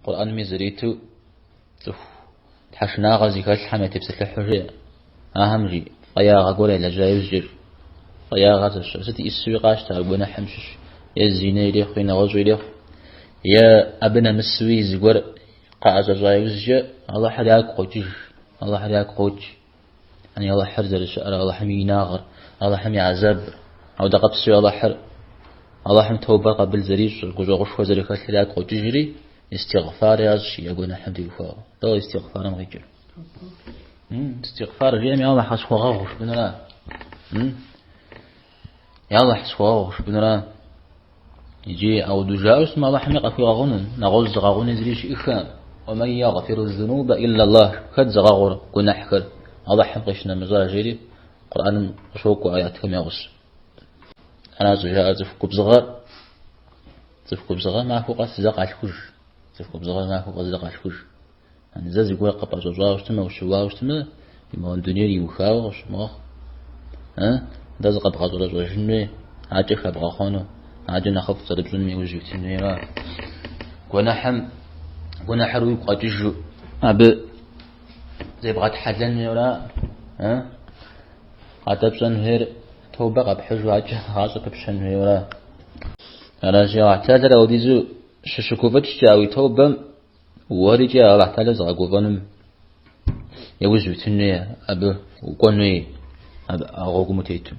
قرآن مزريتو تحشنا غزي كاش حمي تبسل حرية أهم جي قيا غقول إلى جايز جر قيا غزش ستي السويقاش تاقبنا حمشش يا الزينة يليخ وين غزو يليخ يا أبنا مسوي زقور قاعز جايز جر الله حداك قوتش الله حداك قوتش يعني الله حرز الشعر الله حمي ناغر الله حمي عذاب أو دقب سوي الله حر الله حم توبة قبل زريش الجوجوش وزري كاتلاك قوتجري استغفار يا شيء يقولنا حمد يفا ده استغفار ما يجر استغفار جيم يا الله حسوا غوش بنرا يا الله حسوا غوش بنرا يجي أو دجاج ما الله حميق في غون نغوز غون زريش إخام ومن يغفر الذنوب إلا الله خد زغور كنا حكر الله حمقشنا مزار جري قرآن شوك وآيات كم يغش أنا زوجها زفكو بزغار ما فوق زق عشكوش زفكو بزغار ما فوق زق عشكوش يعني زاز يقول قبع زوجها وشتما وشوا وشتما يما الدنيا يوخاو وشما ده زق قبع زوجها وشنو عاجي خبغا خانو عاجي نخف صدق لنمي وجبت النيرا قنا حرو يبقى تجو أب زي بغات حزن ولا قاتبسن هير توبة قب حجوا عاجي كبشن ولا أنا جاء اعتذر أو ديزو شكوفتش جاوي توبة ورجع الله تعالى زعقوفانم يوجد تنيا أب وقنوي أب أغوكم تيتم